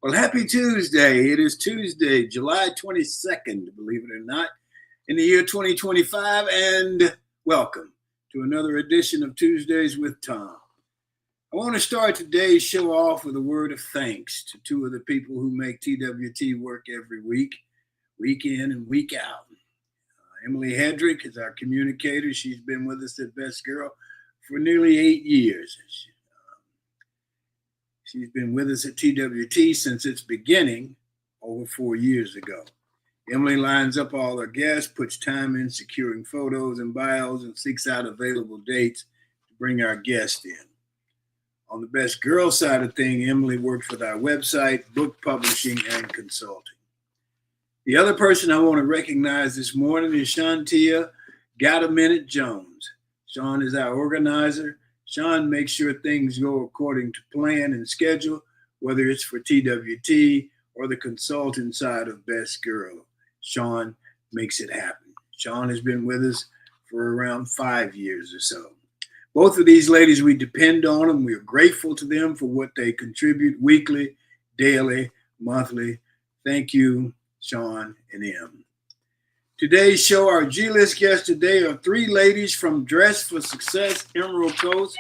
Well, happy Tuesday. It is Tuesday, July 22nd, believe it or not, in the year 2025. And welcome to another edition of Tuesdays with Tom. I want to start today's show off with a word of thanks to two of the people who make TWT work every week in and week out. Emily Hedrick is our communicator. She's been with us at Best Girl for nearly 8 years. She's been with us at TWT since its beginning over 4 years ago. Emily lines up all her guests, puts time in securing photos and bios, and seeks out available dates to bring our guests in. On the Best Girl side of things, Emily works with our website, book publishing, and consulting. The other person I want to recognize this morning is Shantia Got a Minute Jones. Sean is our organizer. Sean makes sure things go according to plan and schedule, whether it's for TWT or the consultant side of Best Girl. Sean makes it happen. Sean has been with us for around 5 years or so. Both of these ladies, we depend on them. We are grateful to them for what they contribute weekly, daily, monthly. Thank you, Sean and Em. Today's show, our G-list guests today are three ladies from Dress for Success, Emerald Coast.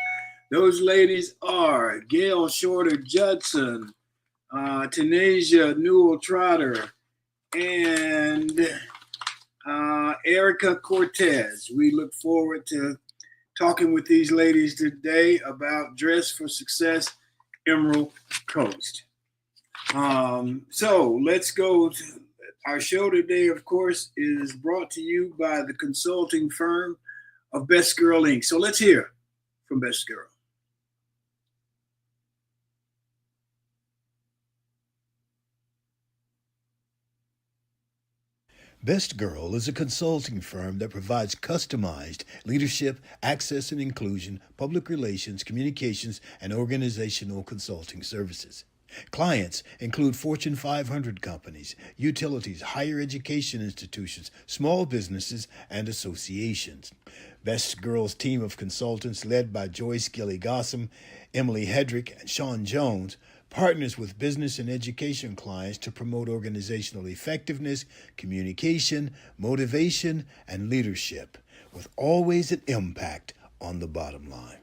Those ladies are Gail Shorter Judson, Tanasia Newell Trotter, and Erica Cortes. We look forward to talking with these ladies today about Dress for Success, Emerald Coast. So let's go to our show today, of course, is brought to you by the consulting firm of Best Girl Inc. So let's hear from Best Girl. Best Girl is a consulting firm that provides customized leadership, access and inclusion, public relations, communications, and organizational consulting services. Clients include Fortune 500 companies, utilities, higher education institutions, small businesses, and associations. Best Girl's team of consultants, led by Joyce Gilly-Gossam, Emily Hedrick, and Sean Jones, partners with business and education clients to promote organizational effectiveness, communication, motivation, and leadership, with always an impact on the bottom line.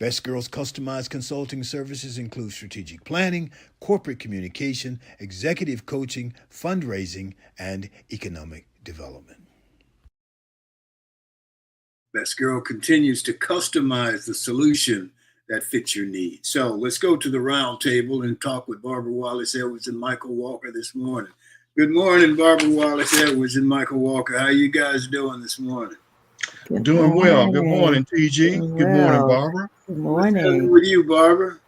Best Girl's customized consulting services include strategic planning, corporate communication, executive coaching, fundraising, and economic development. Best Girl continues to customize the solution that fits your needs. So let's go to the round table and talk with Barbara Wallace Edwards and Michael Walker this morning. Good morning, Barbara Wallace Edwards and Michael Walker. How you guys doing this morning? Doing well. Good morning, TG. Good morning, Barbara. Good morning. With you, Barbara?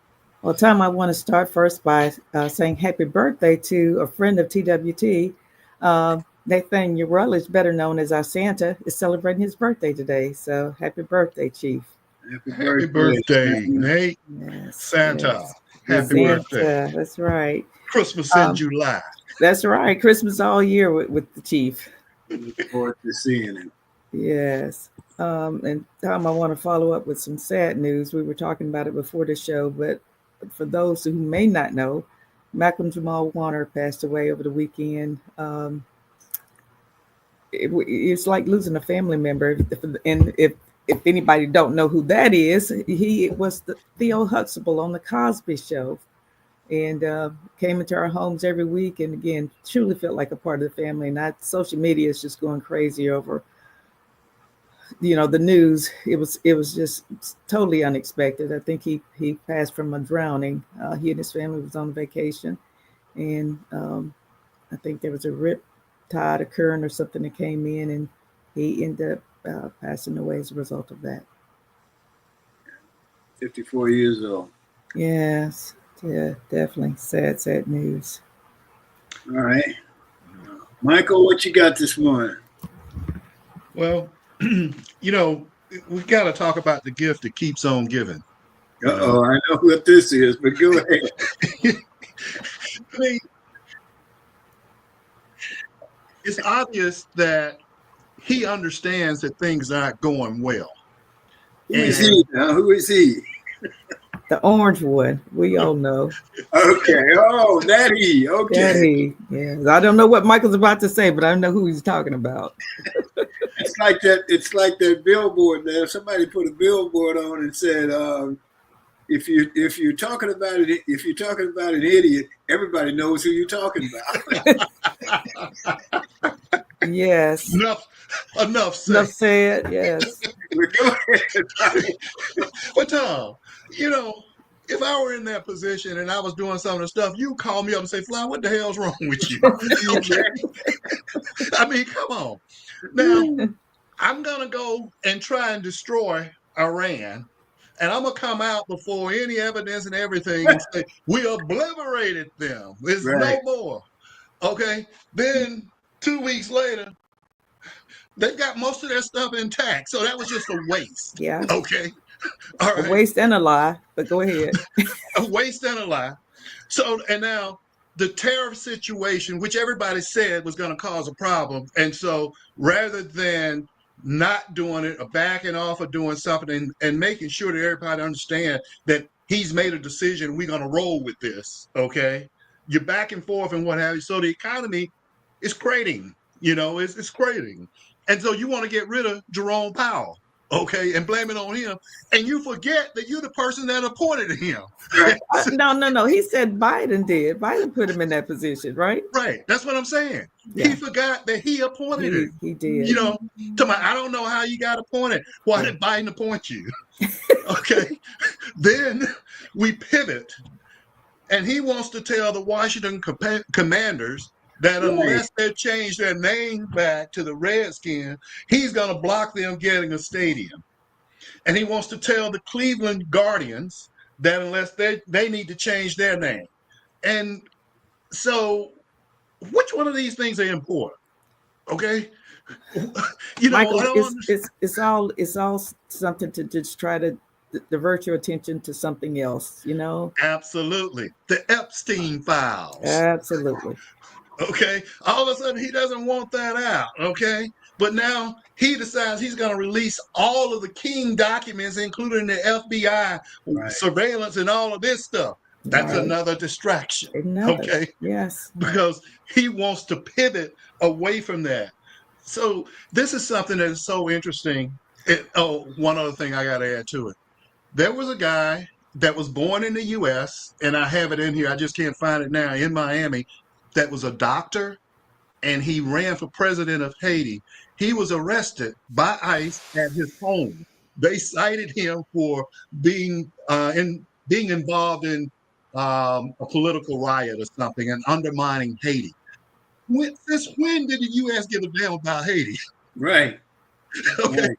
Well, Tom, I want to start first by saying happy birthday to a friend of TWT. Nathaniel Rutledge, better known as our Santa, is celebrating his birthday today. So happy birthday, Chief. Happy birthday, Nate. Yes, Santa. yes. Happy Santa, birthday. that's right. Christmas in July. That's right. Christmas all year with the Chief. Look forward to seeing him. Yes. And Tom, I want to follow up with some sad news. We were talking about it before the show, but for those who may not know, Malcolm Jamal Warner passed away over the weekend. It's like losing a family member. And if anybody don't know who that is, he was the Theo Huxtable on the Cosby Show, and came into our homes every week. And again, truly felt like a part of the family. And social media is just going crazy over, the news. It was just totally unexpected. I think he passed from a drowning. He and his family was on vacation, and I think there was a rip tide occurring or something that came in, and he ended up passing away as a result of that. 54 years old. Yes, yeah, definitely sad news. All right. Michael, what you got this morning? Well, we've got to talk about the gift that keeps on giving. Uh-oh, I know what this is, but go ahead. I mean, it's obvious that he understands that things aren't going well. Who is he now? Who is he? The orange one. We all know. Okay. Oh, that he. Okay. Daddy. Yeah. I don't know what Michael's about to say, but I know who he's talking about. It's like that. It's like that billboard there. Somebody put a billboard on and said, if you're talking about it, if you're talking about an idiot, everybody knows who you're talking about. Yes. Enough Enough said. said. Yes. Go ahead. But Tom, if I were in that position and I was doing some of the stuff, you call me up and say, Fly, what the hell's wrong with you? Okay. I mean, come on. Now, I'm going to go and try and destroy Iran. And I'm going to come out before any evidence and everything and say, we obliterated them. There's no more. Okay. Then 2 weeks later, they got most of their stuff intact. So that was just a waste. Yeah. Okay. All right. A waste and a lie, but go ahead. A waste and a lie. So, and now the tariff situation, which everybody said was going to cause a problem. And so rather than not doing it or backing off or doing something and making sure that everybody understand that he's made a decision, we're going to roll with this. Okay. You're back and forth and what have you. So the economy is crating, it's crating. And so you want to get rid of Jerome Powell. Okay, and blame it on him, and you forget that you're the person that appointed him. No. He said Biden did. Biden put him in that position, right? Right. That's what I'm saying. Yeah. He forgot that he appointed him. He did. I don't know how you got appointed. Why did Biden appoint you? Okay. Then we pivot, and he wants to tell the Washington Commanders that unless they change their name back to the Redskins, he's going to block them getting a stadium. And he wants to tell the Cleveland Guardians that unless they need to change their name. And so which one of these things are important? Okay. Michael, it's all something to just try to divert your attention to something else, Absolutely. The Epstein files. Absolutely. Okay. All of a sudden, he doesn't want that out. Okay. But now he decides he's going to release all of the King documents, including the FBI surveillance and all of this stuff. That's another distraction. Okay. Yes. Because he wants to pivot away from that. So this is something that is so interesting. One other thing I got to add to it. There was a guy that was born in the U.S., and I have it in here. I just can't find it now, in Miami, that was a doctor, and he ran for president of Haiti. He was arrested by ICE at his home. They cited him for being involved in a political riot or something and undermining Haiti. Since when did the U.S. give a damn about Haiti? Right. Okay. Right.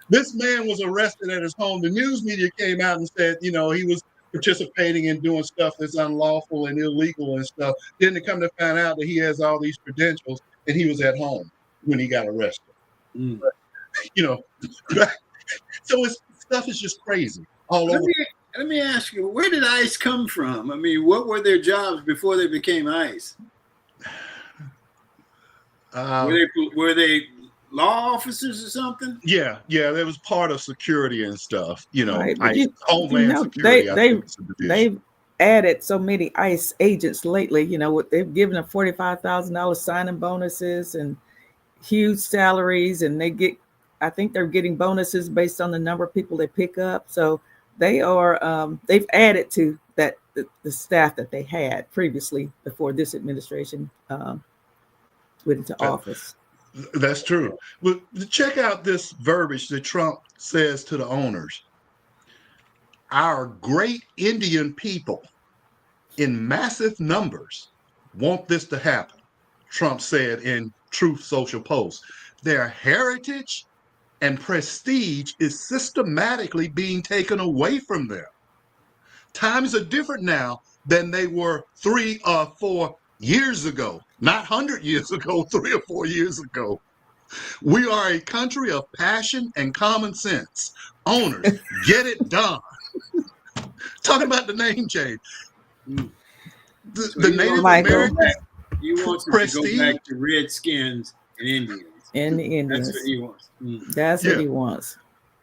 This man was arrested at his home. The news media came out and said, he was participating in doing stuff that's unlawful and illegal and stuff. Then they come to find out that he has all these credentials and he was at home when he got arrested. But, so stuff is just crazy all over. Let me ask you, where did ICE come from? I mean, what were their jobs before they became ICE? Were they law officers or something? Yeah, that was part of security and stuff. Right. Homeland Security. They've added so many ICE agents lately. They've given them $45,000 signing bonuses and huge salaries, and I think they're getting bonuses based on the number of people they pick up. So they are they've added to that the staff that they had previously before this administration went into office. That's true. Well, check out this verbiage that Trump says to the owners. Our great Indian people in massive numbers want this to happen, Trump said in Truth Social Post. Their heritage and prestige is systematically being taken away from them. Times are different now than they were 3 or 4 years ago, not 100 years ago, 3 or 4 years ago. We are a country of passion and common sense. Owners, get it done. Talking about the name change. The Native American you want to go back to Redskins and Indians. And the Indians. That's what he wants. That's what he wants.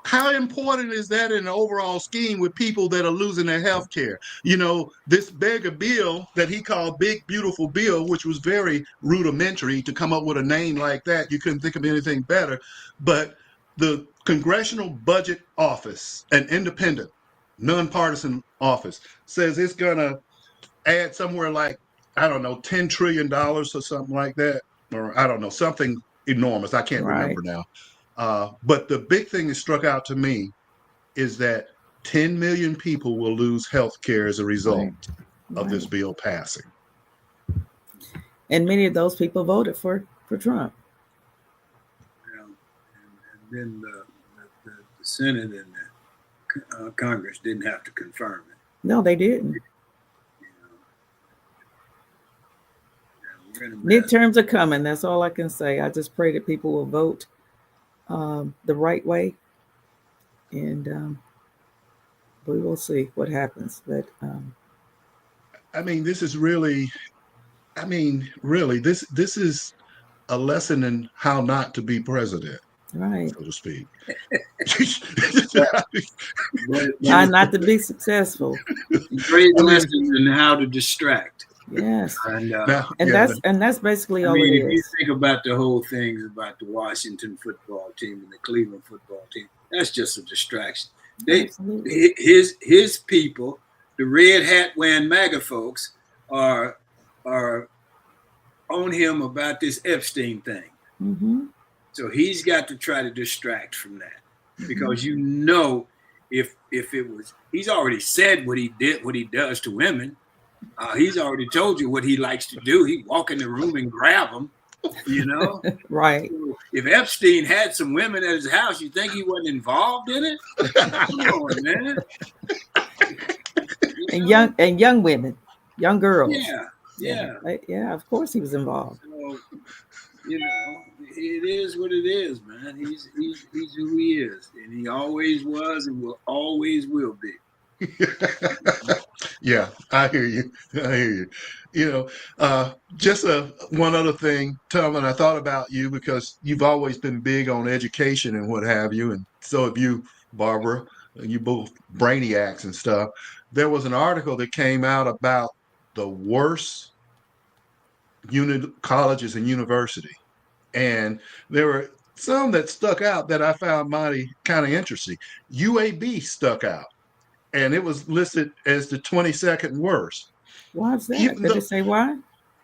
How important is that in the overall scheme with people that are losing their health care? You know, this beggar bill that he called Big Beautiful Bill, which was very rudimentary to come up with a name like that. You couldn't think of anything better. But the Congressional Budget Office, an independent, nonpartisan office, says it's going to add somewhere like, I don't know, $10 trillion or something like that. Or I don't know, something enormous. I can't Right. remember now. But the big thing that struck out to me is that 10 million people will lose health care as a result of this bill passing. And many of those people voted for Trump. And then the Senate and the Congress didn't have to confirm it. No, they didn't. Midterms are coming. That's all I can say. I just pray that people will vote the right way, and we will see what happens. But I mean, this is really, this is a lesson in how not to be president, right, so to speak. Try not to be successful. Great lesson in how to distract. Yes, and that's basically all it is. If you think about the whole things about the Washington football team and the Cleveland football team, that's just a distraction. His people, the red hat wearing MAGA folks, are on him about this Epstein thing. Mm-hmm. So he's got to try to distract from that, because you know, if it was, he's already said what he does to women. He's already told you what he likes to do. He walk in the room and grab them, you know? Right. So if Epstein had some women at his house, you think he wasn't involved in it? Come on, man. And young women, young girls. Yeah. Of course he was involved. So, you know, it is what it is, man. He's who he is, and he always was and will always will be. Yeah, I hear you. You know, just one other thing, Tom, and I thought about you because you've always been big on education and what have you, and so have you, Barbara. You both brainiacs and stuff. There was an article that came out about the worst colleges and university, and there were some that stuck out that I found mighty kind of interesting. UAB stuck out. And it was listed as the 22nd worst. Why is that? Did it say why?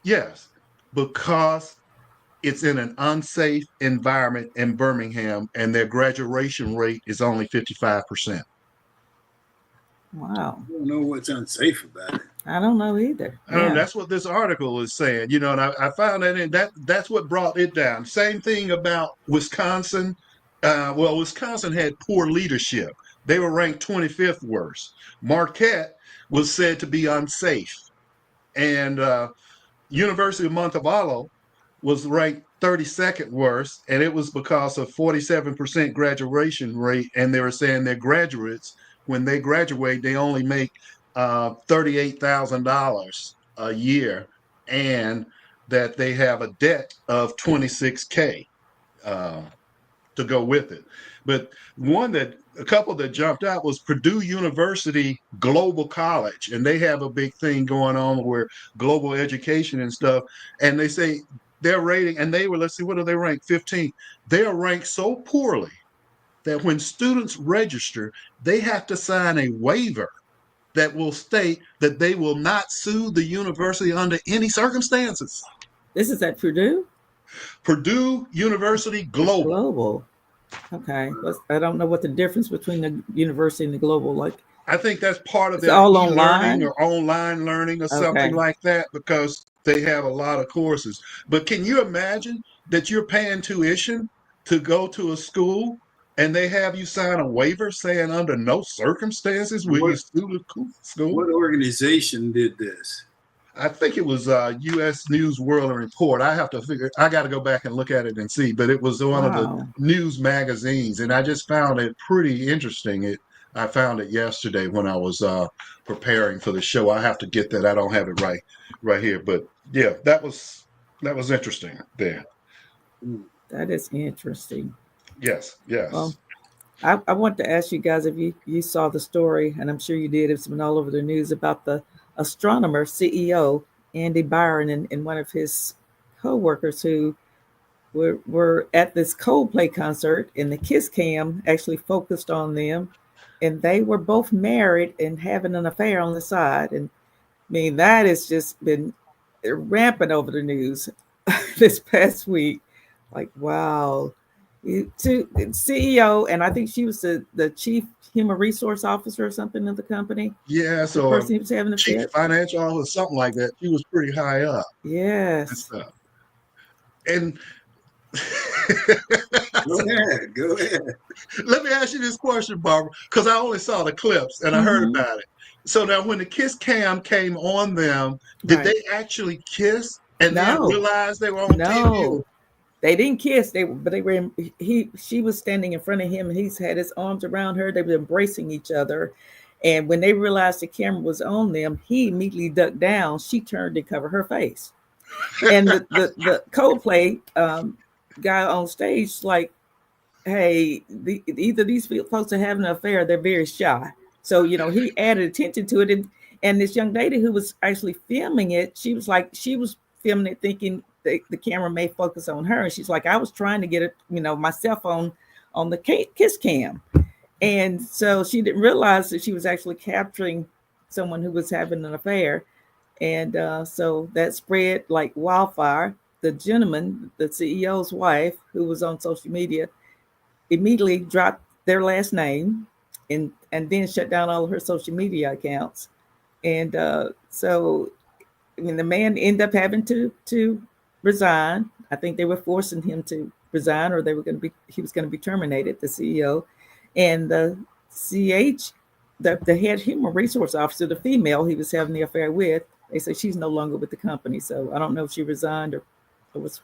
Yes, because it's in an unsafe environment in Birmingham, and their graduation rate is only 55%. Wow. I don't know what's unsafe about it. I don't know either. That's what this article is saying, you know, and I found that, and that's what brought it down. Same thing about Wisconsin. Wisconsin had poor leadership. They were ranked 25th worst. Marquette was said to be unsafe. And University of Montevallo was ranked 32nd worst, and it was because of 47% graduation rate. And they were saying their graduates, when they graduate, they only make $38,000 a year, and that they have a debt of $26K to go with it. But a couple that jumped out was Purdue University Global College, and they have a big thing going on where global education and stuff. And they say their rating, and they were, let's see, what are they ranked? 15th. They are ranked so poorly that when students register, they have to sign a waiver that will state that they will not sue the university under any circumstances. This is at Purdue? Purdue University Global. Okay. I don't know what the difference between the university and the global, like. I think that's part of their all e-learning or online learning or something like that, because they have a lot of courses. But can you imagine that you're paying tuition to go to a school and they have you sign a waiver saying under no circumstances will you sue the school? What organization did this? I think it was U.S. News World Report. I got to go back and look at it and see, but it was one of the news magazines, and I just found it pretty interesting. I found it yesterday when I was preparing for the show. I have to get that. I don't have it right here, but yeah, that was interesting there. That is interesting. Yes. Well, I want to ask you guys if you saw the story, and I'm sure you did. It's been all over the news about the astronomer CEO Andy Byron and one of his co-workers who were at this Coldplay concert, and the kiss cam actually focused on them, and they were both married and having an affair on the side. And I mean, that has just been rampant over the news this past week. Like, wow. To CEO, and I think she was the chief human resource officer or something of the company. Yeah, The so person he was having an chief affair. financial officer, something like that. She was pretty high up and Yes. stuff. And Go ahead. Go ahead. let me ask you this question, Barbara, because I only saw the clips and I heard about it. So now when the kiss cam came on them, did Right. they actually kiss and then No. realize they were on TV? No. They didn't kiss. They were in, she was standing in front of him and he's had his arms around her. They were embracing each other. And when they realized the camera was on them, he immediately ducked down. She turned to cover her face. And the Coldplay guy on stage, like, hey, either these folks are having an affair, they're very shy. So, you know, he added attention to it. And this young lady who was actually filming it, she was filming it thinking the camera may focus on her. And she's like, I was trying to get it, you know, my cell phone on the kiss cam. And so she didn't realize that she was actually capturing someone who was having an affair. And so that spread like wildfire. The gentleman, the CEO's wife, who was on social media, immediately dropped their last name and then shut down all of her social media accounts. And so, I mean, the man ended up having to resign. I think they were forcing him to resign, or he was going to be terminated, the CEO. And the the head human resource officer, the female he was having the affair with, they say she's no longer with the company. So I don't know if she resigned or was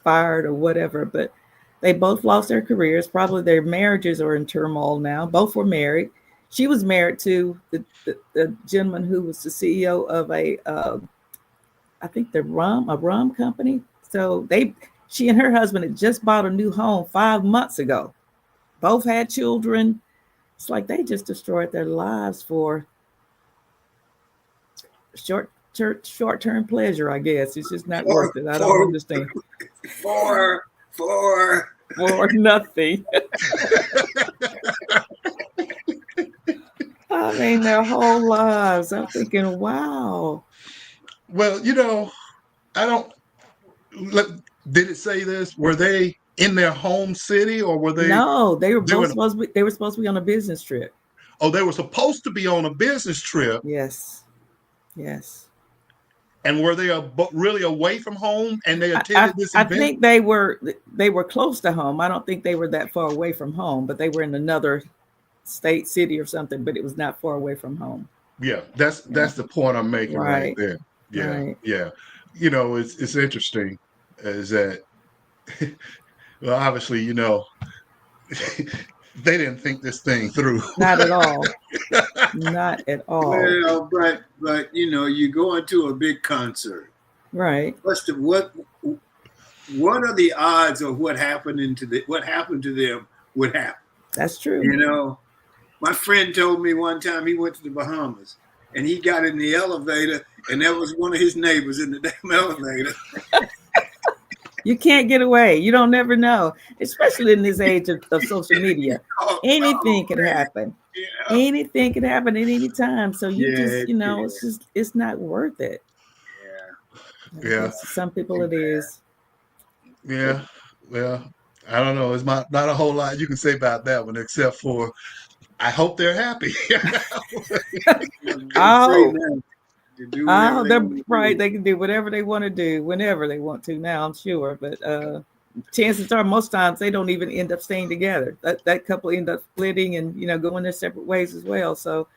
fired or whatever, but they both lost their careers. Probably their marriages are in turmoil now. Both were married. She was married to the gentleman who was the CEO of I think a rum company. So she and her husband had just bought a new home 5 months ago. Both had children. It's like they just destroyed their lives for short-term pleasure, I guess. It's just not worth it. I don't understand. For nothing. I mean, their whole lives. I'm thinking, wow. Well, you know, did it say this? Were they in their home city or were they? No, they were both supposed to be on a business trip. Oh, they were supposed to be on a business trip. Yes. And were they really away from home and they attended this event? I think they were close to home. I don't think they were that far away from home, but they were in another state, city or something, but it was not far away from home. Yeah, that's the point I'm making right there. Yeah, right. Yeah. You know, it's interesting is that, well, obviously, you know, they didn't think this thing through. Not at all. Not at all. Well, but you know, you go into a big concert. Right. What are the odds of what happened to them would happen? That's true. You know, my friend told me one time he went to the Bahamas and he got in the elevator and there was one of his neighbors in the damn elevator. You can't get away. You don't never know, especially in this age of social media. Anything can happen. Yeah. Anything can happen at any time. So you just, you know, it's not worth it. Yeah. Some people it is. Yeah. Well, I don't know. It's not a whole lot you can say about that one, except for I hope they're happy. They're right. They can do whatever they want to do whenever they want to now, I'm sure. But chances are most times they don't even end up staying together. That couple end up splitting and, you know, going their separate ways as well. So,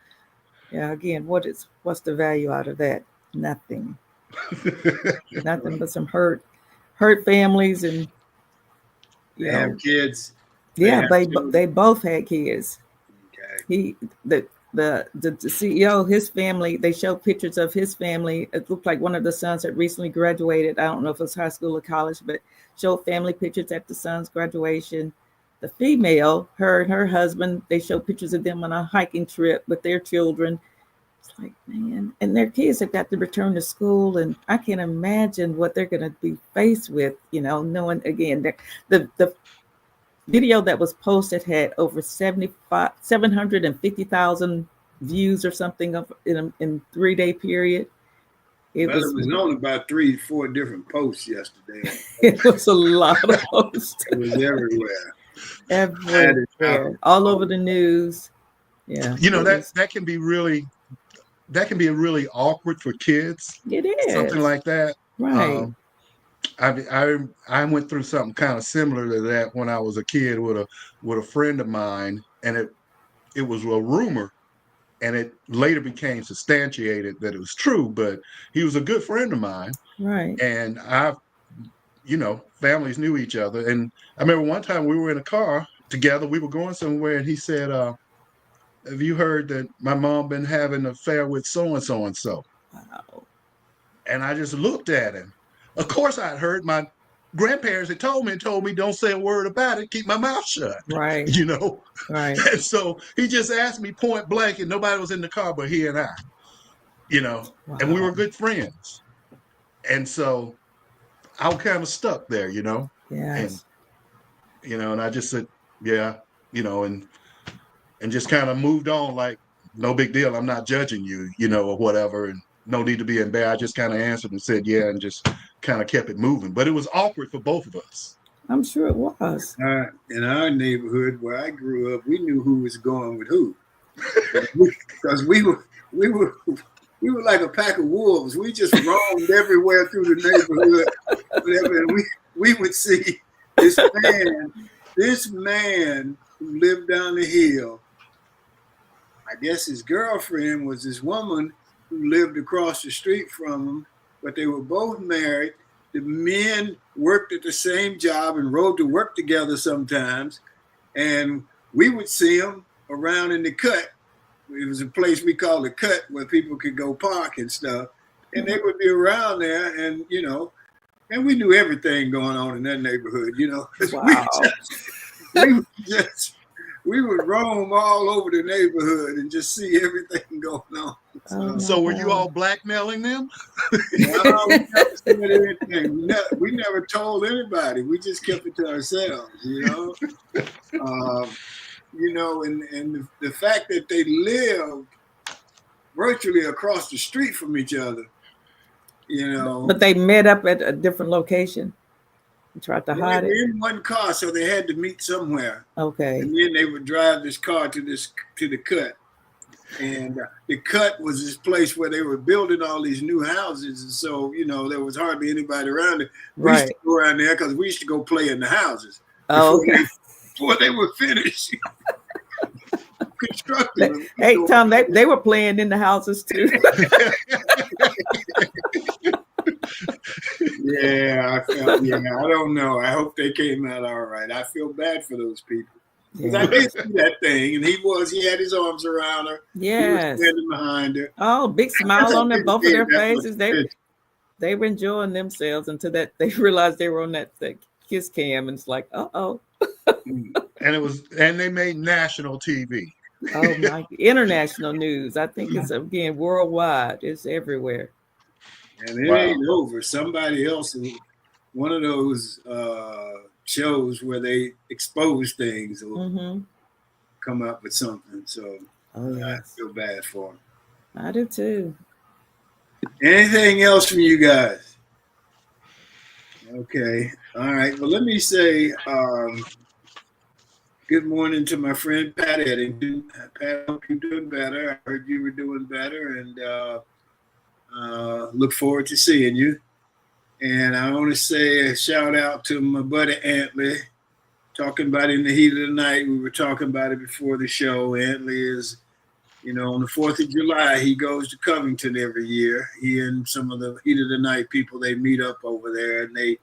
yeah, again, what's the value out of that? Nothing. Nothing but some hurt families and they have kids. Yeah, they both had kids. Okay. The CEO, his family, they showed pictures of his family. It looked like one of the sons had recently graduated. I don't know if it was high school or college, but showed family pictures at the son's graduation. the female, her and her husband, they show pictures of them on a hiking trip with their children. It's like, man, and their kids have got to return to school, and I can't imagine what they're going to be faced with, knowing again that the video that was posted had over 750,000 views or something in a 3-day period. It was only about 3-4 different posts yesterday. It was a lot of posts. It was everywhere. Everywhere, all over the news. Yeah, that can be really awkward for kids. It is something like that, right? I went through something kind of similar to that when I was a kid with a friend of mine, and it was a rumor, and it later became substantiated that it was true. But he was a good friend of mine, right? And families knew each other. And I remember one time we were in a car together. We were going somewhere, and he said, "Have you heard that my mom been having an affair with so and so and so?" Wow. And I just looked at him. Of course, I'd heard my grandparents had told me, don't say a word about it, keep my mouth shut. Right. Right. And so he just asked me point blank, and nobody was in the car but he and I, Wow. And we were good friends. And so I was kind of stuck there, Yes. And I just said, yeah, and just kind of moved on like, no big deal. I'm not judging you, or whatever. And no need to be embarrassed. I just kind of answered and said, yeah, and just kind of kept it moving. But it was awkward for both of us. I'm sure it was. In our neighborhood where I grew up, we knew who was going with who, because we were like a pack of wolves. We just roamed everywhere through the neighborhood, whatever. And we would see this man who lived down the hill. I guess his girlfriend was this woman who lived across the street from him, but they were both married. The men worked at the same job and rode to work together sometimes. And we would see them around in the cut. It was a place we called the cut where people could go park and stuff. And they would be around there, and, and we knew everything going on in that neighborhood, Wow. We would roam all over the neighborhood and just see everything going on. So were you all blackmailing them? No, we never said anything. We never told anybody. We just kept it to ourselves, and the fact that they lived virtually across the street from each other, But they met up at a different location. Tried to hide they it. were in one car, so they had to meet somewhere. Okay. And then they would drive this car to the cut. And the cut was this place where they were building all these new houses. And so, there was hardly anybody around it. We used to go around there because we used to go play in the houses before they were finished. Constructing them. Hey, Tom, they were playing in the houses too. I don't know. I hope they came out all right. I feel bad for those people. Because I did see that thing, and he had his arms around her. Yes. He was standing behind her. Oh, big smile on both of their faces. They were enjoying themselves until that they realized they were on that kiss cam, and it's like, uh-oh. And they made national TV. Oh my, international news. I think it's again worldwide. It's everywhere. And it ain't over. Somebody else, one of those shows where they expose things will come up with something. So I feel bad for them. I do too. Anything else from you guys? Okay. All right. Well, let me say good morning to my friend Pat Eddington. Pat, I hope you're doing better. I heard you were doing better, and look forward to seeing you. And I want to say a shout out to my buddy Antley. Talking about it in the heat of the night. We were talking about it before the show. Antley is, on the 4th of July, he goes to Covington every year. He and some of the heat of the night people, they meet up over there, and they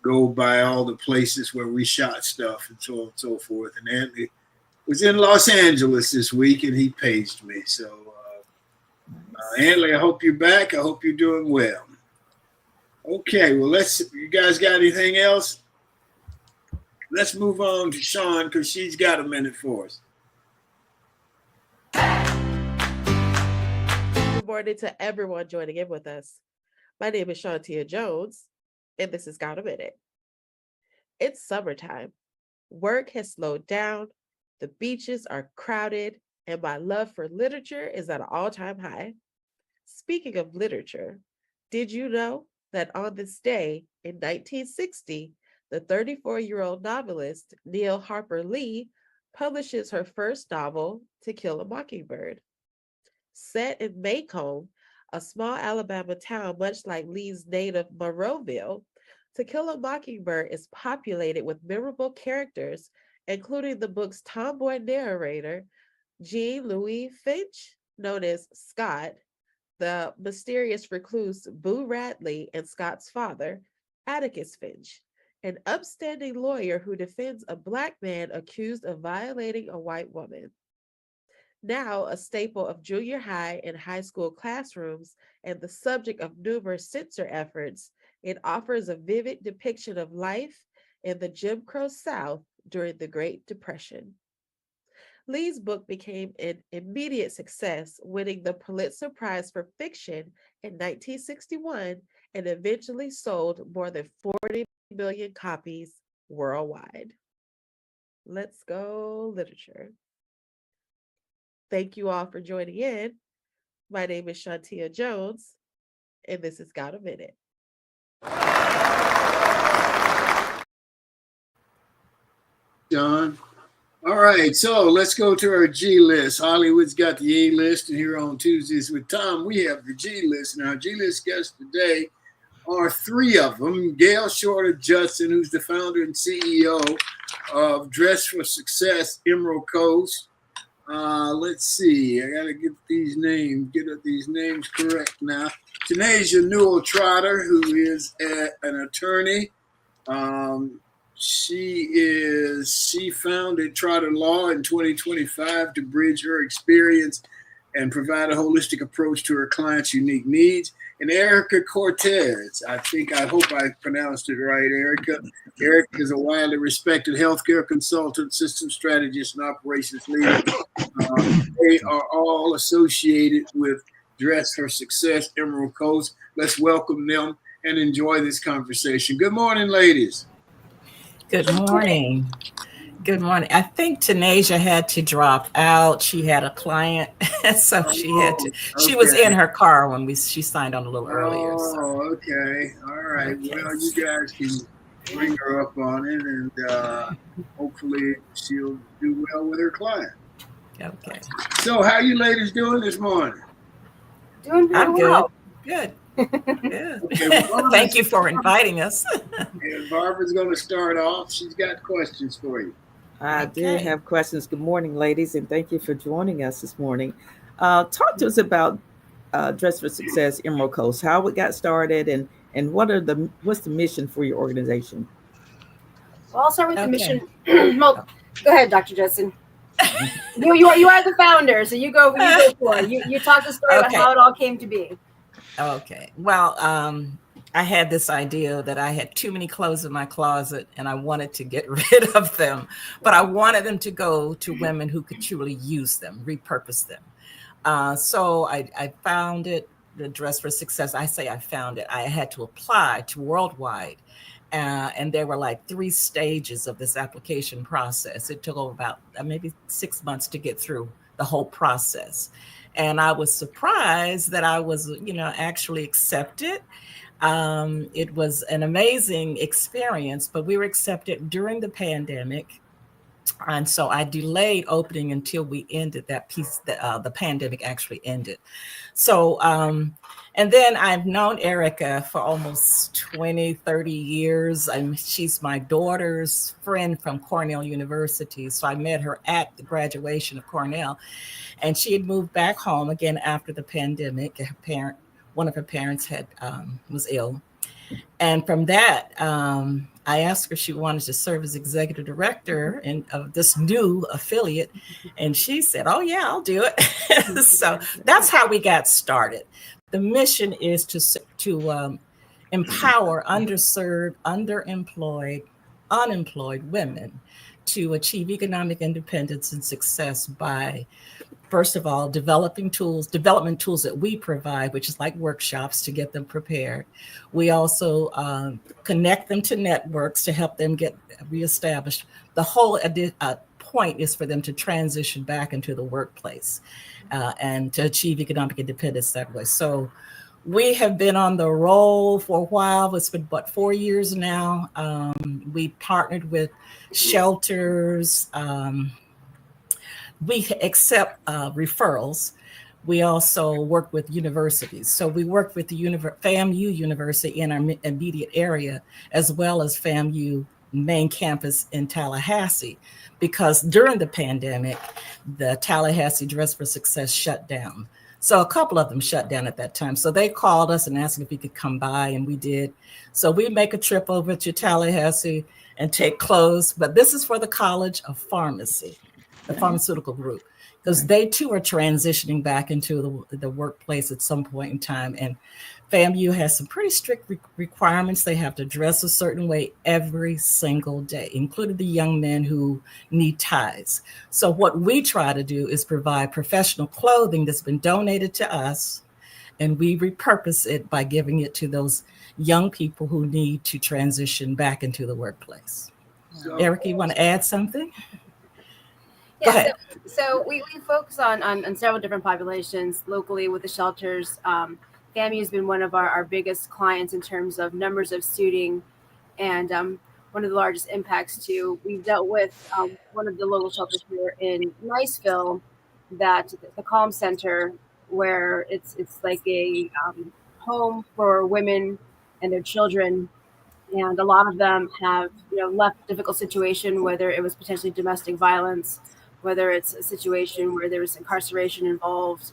go by all the places where we shot stuff and so on and so forth. And Antley was in Los Angeles this week, and he paged me. So, Antley, I hope you're back. I hope you're doing well. Okay, well, you guys got anything else? Let's move on to Sean because she's got a minute for us. Good morning to everyone joining in with us. My name is Shantia Jones, and this is Got a Minute. It's summertime. Work has slowed down, the beaches are crowded, and my love for literature is at an all-time high. Speaking of literature, did you know that on this day in 1960, the 34-year-old novelist Neil Harper Lee publishes her first novel, To Kill a Mockingbird? Set in Macomb, a small Alabama town much like Lee's native Monroeville, To Kill a Mockingbird is populated with memorable characters, including the book's tomboy narrator, Jean Louis Finch, known as Scott, the mysterious recluse Boo Radley, and Scott's father, Atticus Finch, an upstanding lawyer who defends a Black man accused of violating a white woman. Now a staple of junior high and high school classrooms and the subject of numerous censor efforts, it offers a vivid depiction of life in the Jim Crow South during the Great Depression. Lee's book became an immediate success, winning the Pulitzer Prize for Fiction in 1961 and eventually sold more than 40 million copies worldwide. Let's go literature. Thank you all for joining in. My name is Shantia Jones, and this has Got a Minute. John. All right, so let's go to our G list. Hollywood's got the A list, and here on Tuesdays with Tom, we have the G list. And our G list guests today are three of them. Gail Shorter Judson, who's the founder and CEO of Dress for Success, Emerald Coast. Let's see. I gotta get these names correct now. Tanasia Newell Trotter, who is an attorney. She founded Trotter Law in 2025 to bridge her experience and provide a holistic approach to her clients' unique needs. And Erica Cortes, I hope I pronounced it right, Erica. Erica is a widely respected healthcare consultant, system strategist, and operations leader. They are all associated with Dress for Success, Emerald Coast. Let's welcome them and enjoy this conversation. Good morning, ladies. Good morning. Good morning. I think Tanasia had to drop out. She had a client, so she had to. She was in her car when she signed on a little earlier. Oh, okay. All right. Okay. Well, you guys can bring her up on it, and hopefully she'll do well with her client. Okay. So, how you ladies doing this morning? Doing very well. Good. Yeah. Okay, well, thank you for inviting us. And Barbara's going to start off. She's got questions for you. I do have questions. Good morning, ladies, and thank you for joining us this morning. Talk to us about Dress for Success, Emerald Coast, how it got started, and what's the mission for your organization? Well, I'll start with the mission. Well, go ahead, Dr. Judson. You are the founder, so you go for it. You talk the story about how it all came to be. Okay. Well, I had this idea that I had too many clothes in my closet and I wanted to get rid of them, but I wanted them to go to women who could truly use them, repurpose them. So I founded the Dress for Success. I say I found it. I had to apply to Worldwide. And there were like 3 stages of this application process. It took about maybe 6 months to get through the whole process. And I was surprised that I was, actually accepted. It was an amazing experience, but we were accepted during the pandemic. And so I delayed opening until we ended that piece, the pandemic actually ended. So, and then I've known Erica for almost 20, 30 years. She's my daughter's friend from Cornell University. So I met her at the graduation of Cornell, and she had moved back home again after the pandemic. One of her parents was ill. And from that, I asked her if she wanted to serve as executive director of this new affiliate. And she said, oh, yeah, I'll do it. So that's how we got started. The mission is to empower underserved, underemployed unemployed women to achieve economic independence and success by, first of all, development tools that we provide, which is like workshops to get them prepared. We also connect them to networks to help them get reestablished. The whole point is for them to transition back into the workplace and to achieve economic independence that way. So we have been on the roll for a while. It's been about 4 years now. We partnered with shelters. We accept referrals. We also work with universities. So we work with the FAMU University in our immediate area, as well as FAMU main campus in Tallahassee, because during the pandemic, the Tallahassee Dress for Success shut down. So a couple of them shut down at that time. So they called us and asked if we could come by, and we did. So we make a trip over to Tallahassee and take clothes, but this is for the College of Pharmacy, the pharmaceutical group, because they too are transitioning back into the workplace at some point in time. And FAMU has some pretty strict requirements. They have to dress a certain way every single day, including the young men who need ties. So what we try to do is provide professional clothing that's been donated to us, and we repurpose it by giving it to those young people who need to transition back into the workplace. So, Erica, you want to add something? Go Yeah, ahead. so we focus on several different populations locally with the shelters. FAMU has been one of our biggest clients in terms of numbers of students, and one of the largest impacts too. We've dealt with one of the local shelters here in Niceville, that the Calm Center, where it's like a home for women and their children. And a lot of them have, left a difficult situation, whether it was potentially domestic violence, whether it's a situation where there was incarceration involved,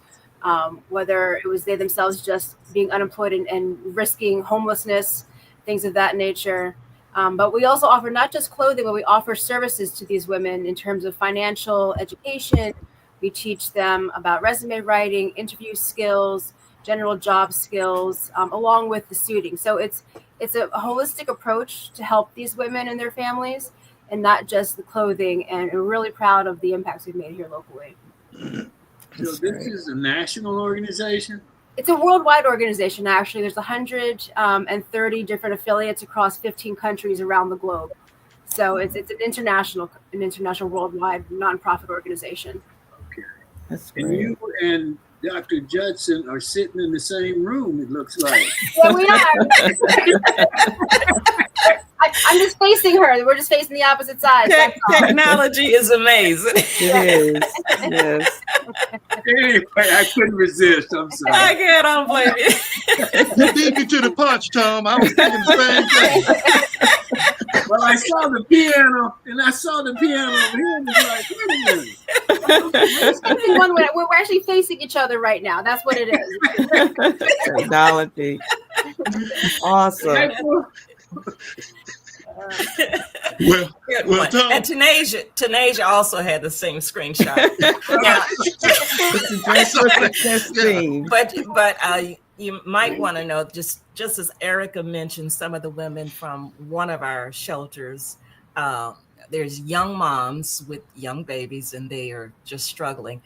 whether it was they themselves just being unemployed and risking homelessness, things of that nature. But we also offer not just clothing, but we offer services to these women in terms of financial education. We teach them about resume writing, interview skills, general job skills, along with the suiting. So it's a holistic approach to help these women and their families, and not just the clothing. And we're really proud of the impacts we've made here locally. So this is a national organization? It's a worldwide organization, actually. There's 130 different affiliates across 15 countries around the globe. So it's an international worldwide nonprofit organization. Okay. That's And great. you and Dr. Judson are sitting in the same room, it looks like. Yeah, we are. I'm just facing her. We're just facing the opposite sides. Technology is amazing. It is. Yes. Anyway, I couldn't resist. I'm sorry. I don't blame you. You beat me to the punch, Tom. I was thinking the same thing. Well, I saw the piano, and I saw the piano over here, and it's like, wait a minute. We're actually facing each other right now. That's what it is. Technology. Awesome. Well, Tom. And Tanasia also had the same screenshot. Now, It's a dress for success theme. but you might want to know, just as Erica mentioned, some of the women from one of our shelters, there's young moms with young babies, and they are just struggling.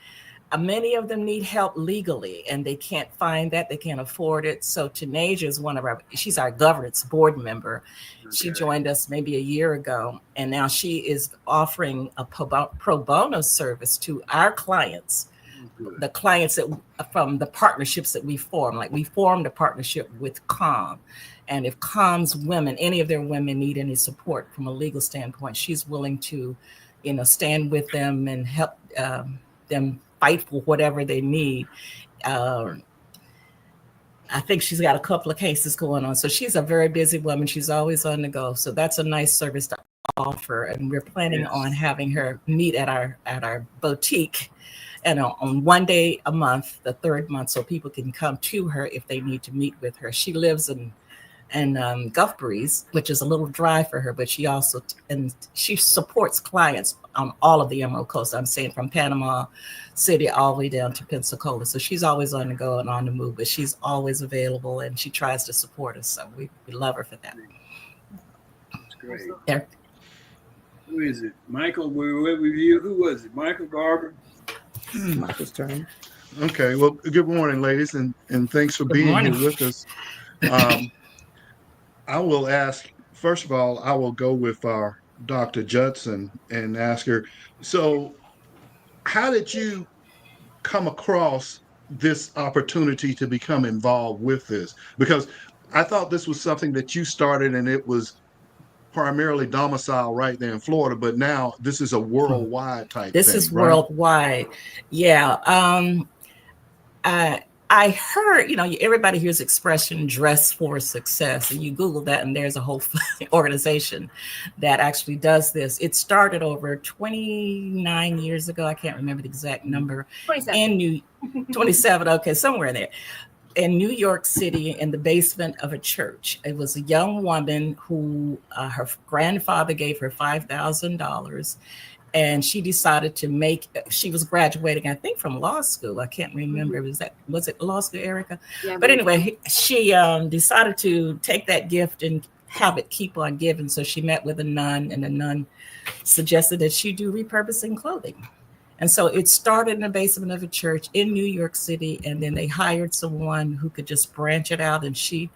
Many of them need help legally, and they can't find that. They can't afford it. So Tanasia is she's our governance board member. Okay. She joined us maybe a year ago, and now she is offering a pro bono service to our clients, the clients from the partnerships that we form. Like, we formed a partnership with COM. And if COM's women, any of their women, need any support from a legal standpoint, she's willing to, stand with them and help them fight for whatever they need. I think she's got a couple of cases going on. So she's a very busy woman. She's always on the go. So that's a nice service to offer. And we're planning on having her meet at our boutique, and on one day a month, the third month, so people can come to her if they need to meet with her. She lives in Gulf Breeze, which is a little dry for her, but she also she supports clients on all of the Emerald Coast. I'm saying from Panama City all the way down to Pensacola. So she's always on the go and on the move, but she's always available, and she tries to support us. So we love her for that. That's great. There. Who is it? Michael, we're with you. Who was it? Michael Garber? Michael's turn. Okay. Well, good morning, ladies, and thanks for Good being morning. here with us. I will ask, first of all, I will go with our Dr. Judson and ask her, so how did you come across this opportunity to become involved with this? Because I thought this was something that you started and it was primarily domiciled right there in Florida, but now this is a worldwide type This thing, is right? worldwide. Yeah. I heard, everybody hears expression dress for success, and you Google that and there's a whole organization that actually does this. It started over 29 years ago. I can't remember the exact number. 27. 27. Okay, somewhere in there. In New York City, in the basement of a church. It was a young woman who her grandfather gave her $5,000. And she decided to she was graduating, I think, from law school. I can't remember. Was it law school, Erica? Yeah, but anyway, she decided to take that gift and have it keep on giving. So she met with a nun, and the nun suggested that she do repurposing clothing. And so it started in the basement of a church in New York City. And then they hired someone who could just branch it out. And she,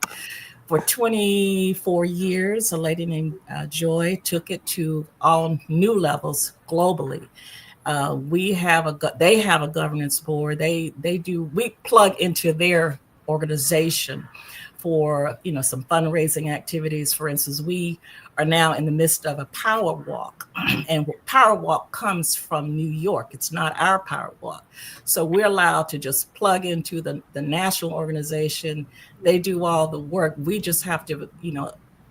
for 24 years, a lady named Joy, took it to all new levels globally. They have a governance board. We plug into their organization for, some fundraising activities. For instance, we are now in the midst of a power walk, and power walk comes from New York. It's not our power walk. So we're allowed to just plug into the national organization. They do all the work. We just have to,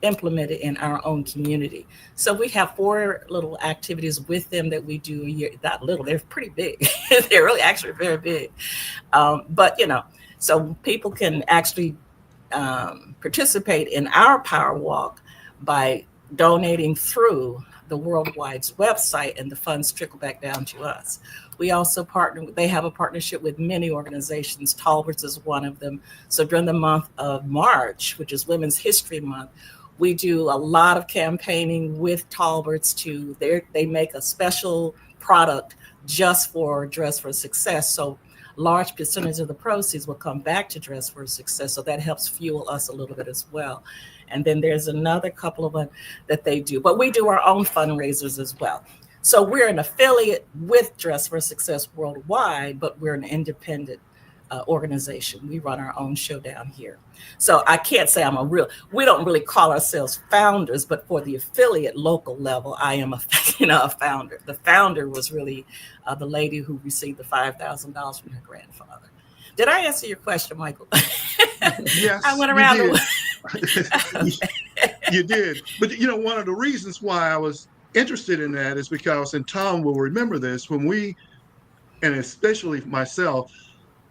implement it in our own community. So we have 4 little activities with them that we do a year. Not little, they're pretty big. They're really actually very big. But, so people can actually participate in our power walk by donating through the Worldwide's website, and the funds trickle back down to us. We also they have a partnership with many organizations. Talbert's is one of them. So during the month of March, which is Women's History Month, we do a lot of campaigning with Talbert's they make a special product just for Dress for Success. So large percentage of the proceeds will come back to Dress for Success. So that helps fuel us a little bit as well. And then there's another couple of them that they do, but we do our own fundraisers as well. So we're an affiliate with Dress for Success Worldwide, but we're an independent organization. We run our own show down here. So I can't say we don't really call ourselves founders, but for the affiliate local level, I am a founder. The founder was really the lady who received the $5,000 from her grandfather. Did I answer your question, Michael? Yes, I went around You did. But one of the reasons why I was interested in that is because, and Tom will remember this, when we, and especially myself,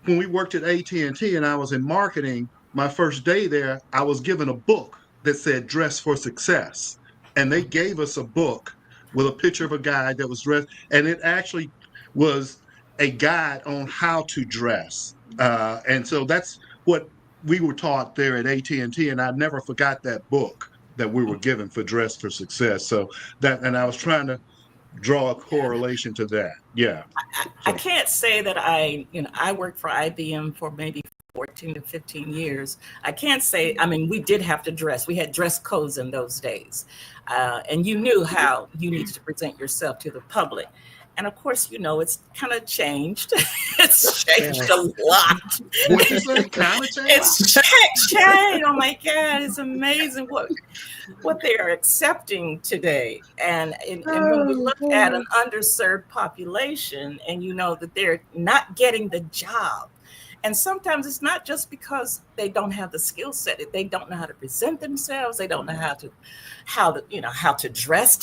when we worked at AT&T and I was in marketing, my first day there, I was given a book that said Dress for Success. And they gave us a book with a picture of a guy that was dressed, and it actually was a guide on how to dress. And so that's what we were taught there at AT&T, and I never forgot that book that we were given for Dress for Success. So and I was trying to draw a correlation to that. Yeah. I can't say that I worked for IBM for maybe 14 to 15 years. I can't say, we did have to dress. We had dress codes in those days. And you knew how you needed to present yourself to the public. And of course, it's kind of changed. It's changed a lot. What you say? Kind of changed? It's changed. Oh my God, it's amazing what they are accepting today. And when we look at an underserved population, and that they're not getting the job. And sometimes it's not just because they don't have the skill set. They don't know how to present themselves. They don't know how to dress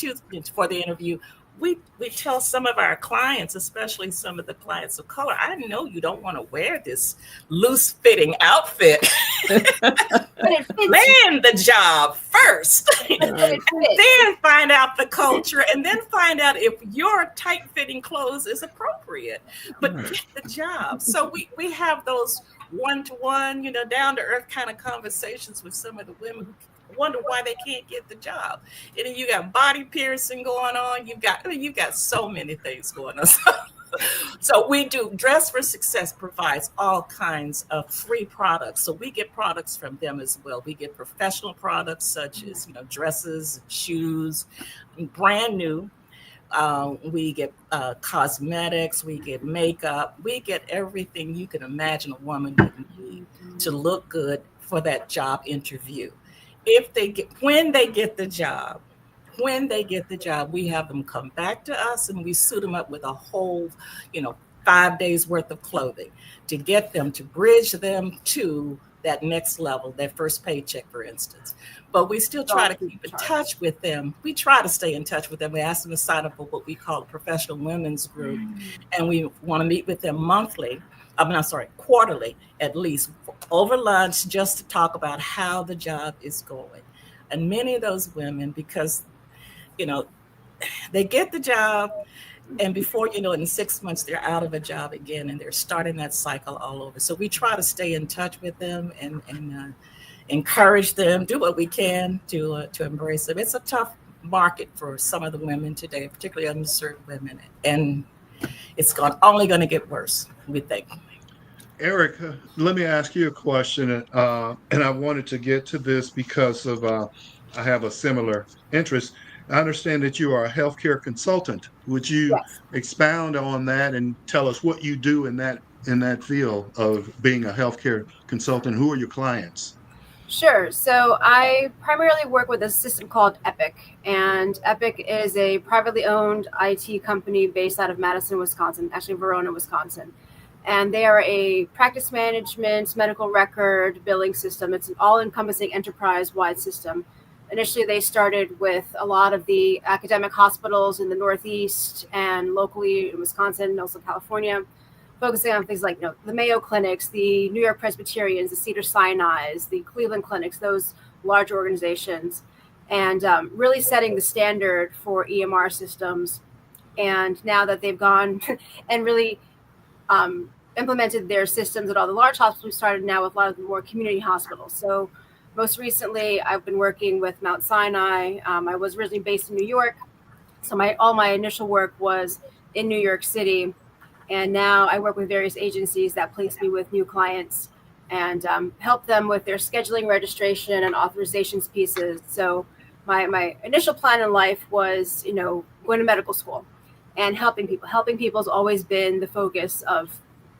for the interview. We tell some of our clients, especially some of the clients of color, I know you don't want to wear this loose fitting outfit. Land the job first, and then find out the culture, and then find out if your tight fitting clothes is appropriate. But get the job. So we have those one-to-one, down to earth kind of conversations with some of the women wonder why they can't get the job. And then you got body piercing going on. You've got so many things going on. So we do Dress for Success provides all kinds of free products. So we get products from them as well. We get professional products such as dresses, shoes, brand new. We get cosmetics, we get makeup, we get everything you can imagine a woman would need to look good for that job interview. When they get the job, we have them come back to us and we suit them up with a whole, 5 days worth of clothing to get them, to bridge them to that next level, their first paycheck, for instance. But we still try to keep in touch with them. We try to stay in touch with them. We ask them to sign up for what we call a professional women's group. And we want to meet with them quarterly at least, over lunch, just to talk about how the job is going. And many of those women, because, they get the job, and before you know it, in 6 months, they're out of a job again, and they're starting that cycle all over. So we try to stay in touch with them and encourage them, do what we can to embrace them. It's a tough market for some of the women today, particularly underserved women, and it's only going to get worse, we think. Eric, let me ask you a question, and I wanted to get to this because of I have a similar interest. I understand that you are a healthcare consultant. Would you Yes. expound on that and tell us what you do in that field of being a healthcare consultant? Who are your clients? Sure. So I primarily work with a system called Epic, and Epic is a privately owned IT company based out of Madison, Wisconsin, actually Verona, Wisconsin. And they are a practice management, medical record, billing system. It's an all-encompassing enterprise-wide system. Initially, they started with a lot of the academic hospitals in the Northeast and locally in Wisconsin and also California, focusing on things like the Mayo Clinics, the New York Presbyterians, the Cedars-Sinai's, the Cleveland Clinics, those large organizations, and really setting the standard for EMR systems. And now that they've gone and really implemented their systems at all the large hospitals, we started now with a lot of the more community hospitals. So most recently, I've been working with Mount Sinai. I was originally based in New York, so all my initial work was in New York City. And now I work with various agencies that place me with new clients and help them with their scheduling, registration, and authorizations pieces. So my initial plan in life was, going to medical school and helping people. Helping people has always been the focus of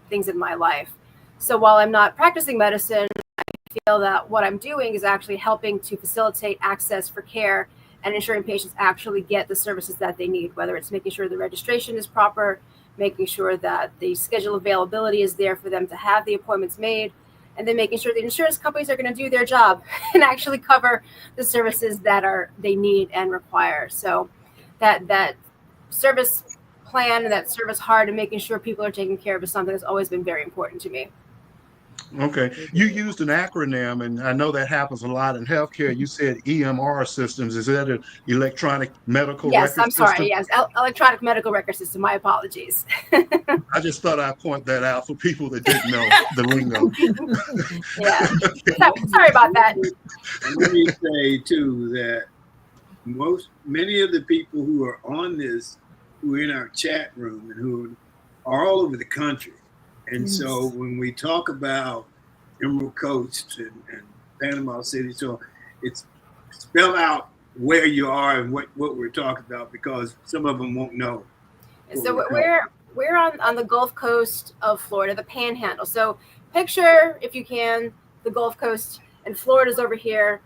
things in my life. So while I'm not practicing medicine, I feel that what I'm doing is actually helping to facilitate access for care and ensuring patients actually get the services that they need, whether it's making sure the registration is proper, making sure that the schedule availability is there for them to have the appointments made, and then making sure the insurance companies are going to do their job and actually cover the services that they need and require. So that service plan and that service heart and making sure people are taken care of is something that's always been very important to me. Okay. You used an acronym, and I know that happens a lot in healthcare. You said EMR systems. Is that an electronic medical record system? Yes, I'm sorry. Yes, electronic medical record system. My apologies. I just thought I'd point that out for people that didn't know the lingo. Yeah. Sorry about that. Let me say, too, that many of the people who are on this, who are in our chat room and who are all over the country. And so when we talk about Emerald Coast and Panama City, so it's spell out where you are and what we're talking about, because some of them won't know. So we're on the Gulf Coast of Florida, the Panhandle. So picture, if you can, the Gulf Coast, and Florida's over here.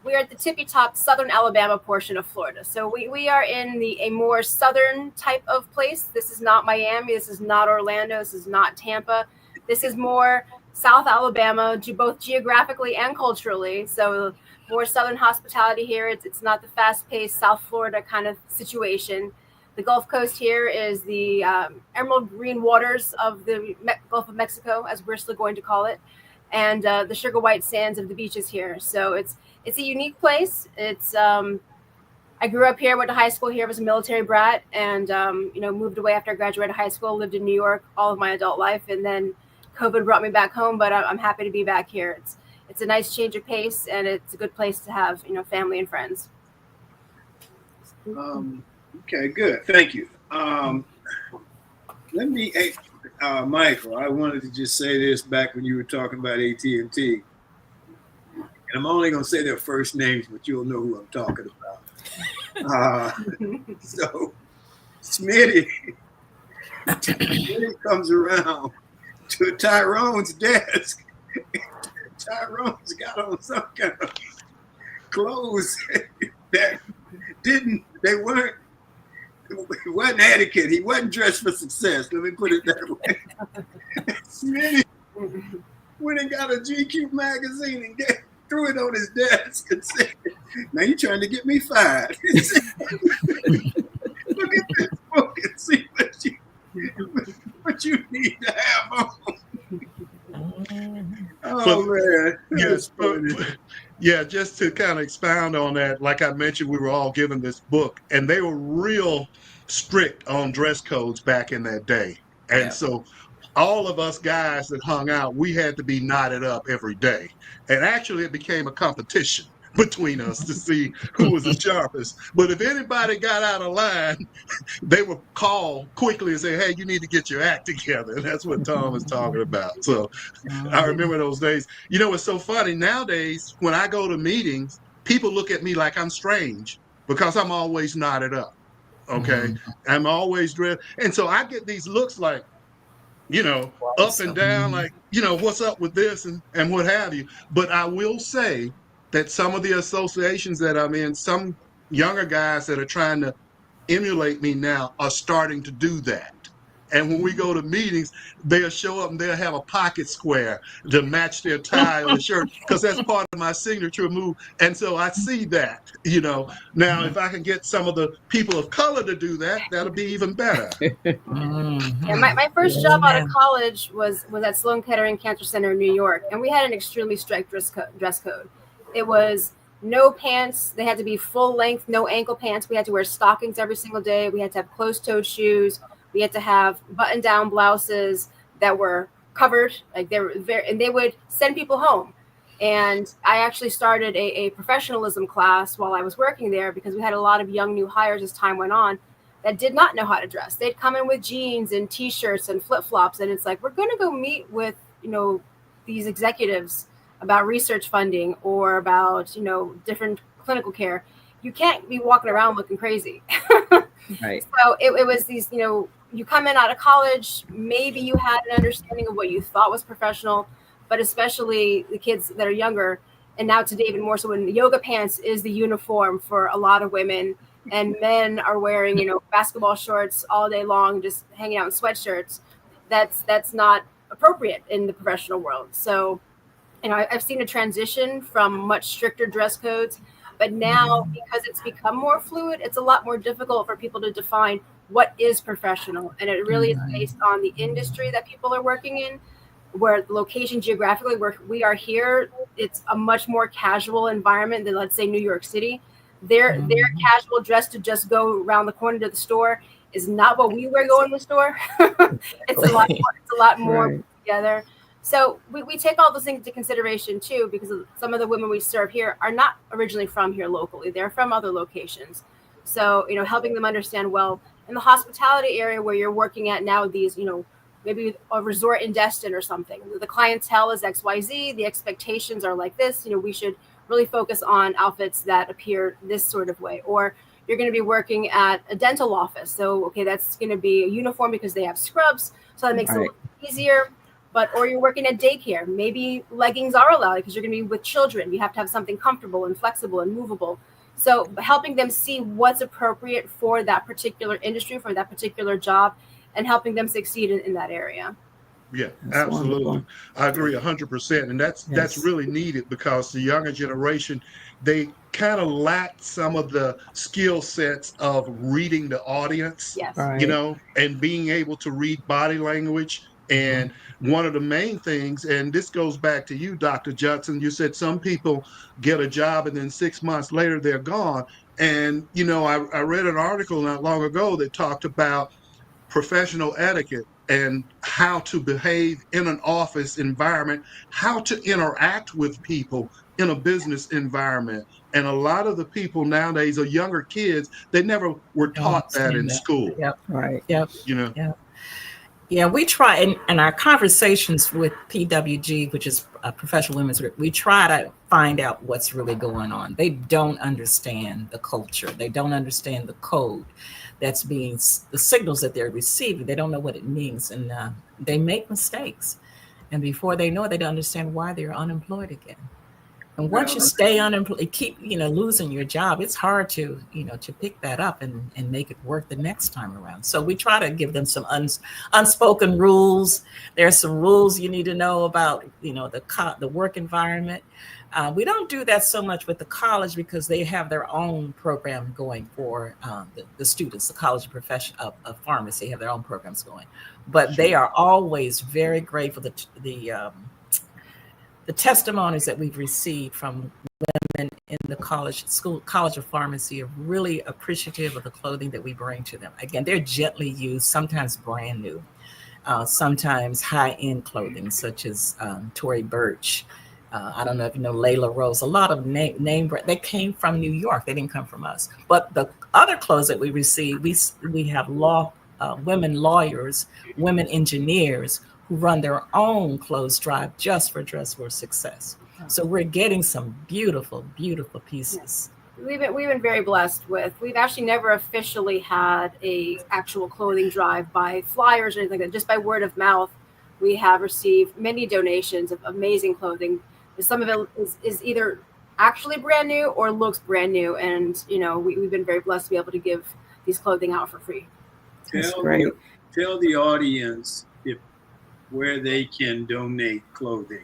We're at the tippy top southern Alabama portion of Florida. So we are in a more southern type of place. This is not Miami. This is not Orlando. This is not Tampa. This is more South Alabama, both geographically and culturally. So more southern hospitality here. It's not the fast-paced South Florida kind of situation. The Gulf Coast here is the emerald green waters of the Gulf of Mexico, as we're still going to call it, and the sugar white sands of the beaches here. So it's a unique place. It's I grew up here, went to high school here, was a military brat, and moved away after I graduated high school, lived in New York all of my adult life, and then COVID brought me back home, but I'm happy to be back here. it's a nice change of pace, and it's a good place to have, family and friends. Okay, good. Thank you. Let me, Michael, I wanted to just say this back when you were talking about AT&T. And I'm only going to say their first names, but you'll know who I'm talking about. So, Smitty comes around to Tyrone's desk. Tyrone's got on some kind of clothes that it wasn't etiquette. He wasn't dressed for success. Let me put it that way. Smitty went and got a GQ magazine and threw it on his desk and said, "Now you're trying to get me fired." Look at this book and see what you need to have on. Oh, man. Yes. Yeah, just to kind of expound on that, like I mentioned, we were all given this book, and they were real strict on dress codes back in that day. And so all of us guys that hung out, we had to be knotted up every day. And actually, it became a competition between us to see who was the sharpest. But if anybody got out of line, they would call quickly and say, "Hey, you need to get your act together." And that's what Tom is talking about. So I remember those days. It's so funny. Nowadays, when I go to meetings, people look at me like I'm strange because I'm always knotted up. Okay. I'm always dressed. And so I get these looks like, up and down, like, what's up with this and what have you. But I will say that some of the associations that I'm in, some younger guys that are trying to emulate me now are starting to do that. And when we go to meetings, they'll show up and they'll have a pocket square to match their tie or shirt, because that's part of my signature move. And so I see that, Now, if I can get some of the people of color to do that, that'll be even better. Yeah, my first job out of college was at Sloan Kettering Cancer Center in New York, and we had an extremely strict dress code. It was no pants. They had to be full length, no ankle pants. We had to wear stockings every single day. We had to have closed-toed shoes. We had to have button-down blouses that were covered, like they were and they would send people home. And I actually started a professionalism class while I was working there, because we had a lot of young new hires as time went on that did not know how to dress. They'd come in with jeans and T-shirts and flip-flops, and it's like, we're going to go meet with these executives about research funding or about different clinical care. You can't be walking around looking crazy. Right. So it was these, you come in out of college, maybe you had an understanding of what you thought was professional, but especially the kids that are younger, and now today even more so, when yoga pants is the uniform for a lot of women, and men are wearing, basketball shorts all day long, just hanging out in sweatshirts. That's not appropriate in the professional world. So, I've seen a transition from much stricter dress codes, but now, because it's become more fluid, it's a lot more difficult for people to define what is professional. And it really is based on the industry that people are working in, where the location geographically where we are here, it's a much more casual environment than, let's say, New York City. Their casual dress to just go around the corner to the store is not what we wear going to the store. It's a lot more together. So we take all those things into consideration too, because some of the women we serve here are not originally from here locally. They're from other locations. So, helping them understand, well, in the hospitality area where you're working at now, these, maybe a resort in Destin or something, the clientele is XYZ, the expectations are like this, we should really focus on outfits that appear this sort of way. Or you're going to be working at a dental office. So, okay, that's going to be a uniform because they have scrubs. So that makes it a little easier. Or you're working at daycare, maybe leggings are allowed because you're going to be with children. You have to have something comfortable and flexible and movable. So helping them see what's appropriate for that particular industry, for that particular job, and helping them succeed in that area. Yeah, absolutely. Wonderful. I agree 100%. And that's really needed, because the younger generation, they kind of lack some of the skill sets of reading the audience, and being able to read body language. And one of the main things, and this goes back to you, Dr. Judson, you said some people get a job and then 6 months later they're gone. And, I read an article not long ago that talked about professional etiquette. and how to behave in an office environment, how to interact with people in a business environment. And a lot of the people nowadays are younger kids. They never were Don't taught that in understand that. school, Yep. Right. Yep. you know. Yep. Yeah, we try in our conversations with PWG, which is a professional women's group, we try to find out what's really going on. They don't understand the culture. They don't understand the code that's being, the signals that they're receiving. They don't know what it means, and they make mistakes. And before they know it, they don't understand why they're unemployed again. And once you stay unemployed, keep, losing your job, it's hard to, to pick that up and make it work the next time around. So we try to give them some unspoken rules. There's some rules you need to know about, the work environment. We don't do that so much with the college because they have their own program going for the students. The College of Pharmacy have their own programs going. But they are always very grateful that the testimonies that we've received from women in the College of Pharmacy are really appreciative of the clothing that we bring to them. Again, they're gently used, sometimes brand new, sometimes high-end clothing, such as Tory Burch. I don't know if you know Layla Rose. A lot of name brand. They came from New York. They didn't come from us. But the other clothes that we receive, we have women lawyers, women engineers who run their own clothes drive just for Dress for Success. So we're getting some beautiful, beautiful pieces. We've been very blessed with. We've actually never officially had a actual clothing drive by flyers or anything like that. Just by word of mouth, we have received many donations of amazing clothing. Some of it is either actually brand new or looks brand new, and we've been very blessed to be able to give these clothing out for free. That's great. Tell the audience where they can donate clothing,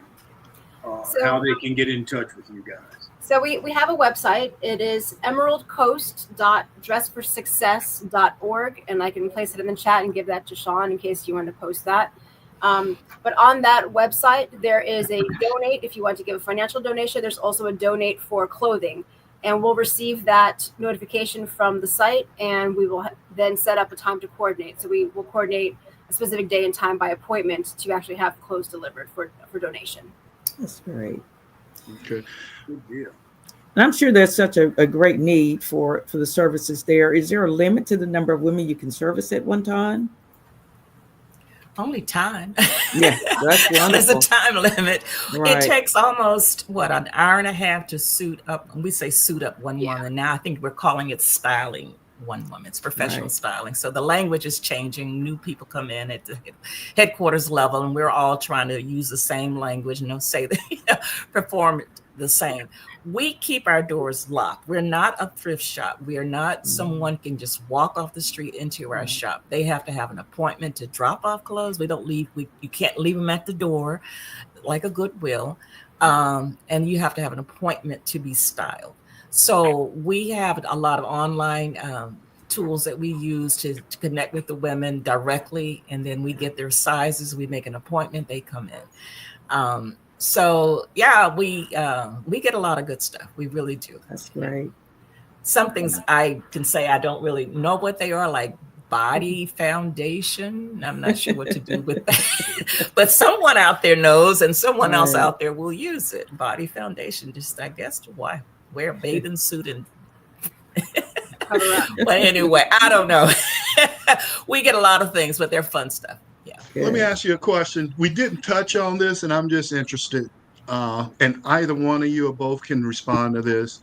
how they can get in touch with you guys. So we have a website. It is emeraldcoast.dressforsuccess.org, and I can place it in the chat and give that to Sean in case you want to post that. But on that website, there is a donate if you want to give a financial donation. There's also a donate for clothing, and we'll receive that notification from the site, and we will then set up a time to coordinate. So we will coordinate a specific day and time by appointment to actually have clothes delivered for donation. That's great. Okay. Good deal. And I'm sure there's such a great need for the services there. Is there a limit to the number of women you can service at one time? Only time. Yeah, that's wonderful. There's a time limit. Right. It takes almost, an hour and a half to suit up. We say suit up one woman. Now I think we're calling it styling one woman. It's professional styling. So the language is changing. New people come in at the headquarters level, and we're all trying to use the same language, say that, perform the same. We keep our doors locked. We're not a thrift shop. We are not someone can just walk off the street into our shop. They have to have an appointment to drop off clothes. We don't leave. You can't leave them at the door like a Goodwill. And you have to have an appointment to be styled. So we have a lot of online tools that we use to connect with the women directly. And then we get their sizes. We make an appointment. They come in. So yeah, we get a lot of good stuff. We really do. That's great. Some things I can say I don't really know what they are, like body foundation. I'm not sure what to do with that, but someone out there knows, and someone else out there will use it. Body foundation, just I guess to wear a bathing suit and. But anyway, I don't know. We get a lot of things, but they're fun stuff. Yeah. Let me ask you a question. We didn't touch on this, and I'm just interested. And either one of you or both can respond to this.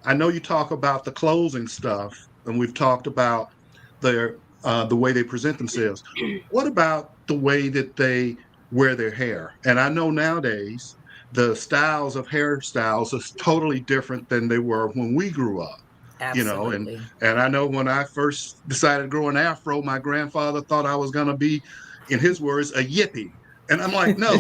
I know you talk about the closing stuff, and we've talked about the way they present themselves. What about the way that they wear their hair? And I know nowadays the styles of hairstyles are totally different than they were when we grew up. Absolutely. And I know when I first decided to grow an afro, my grandfather thought I was going to be, in his words, a yippie. And I'm like, no,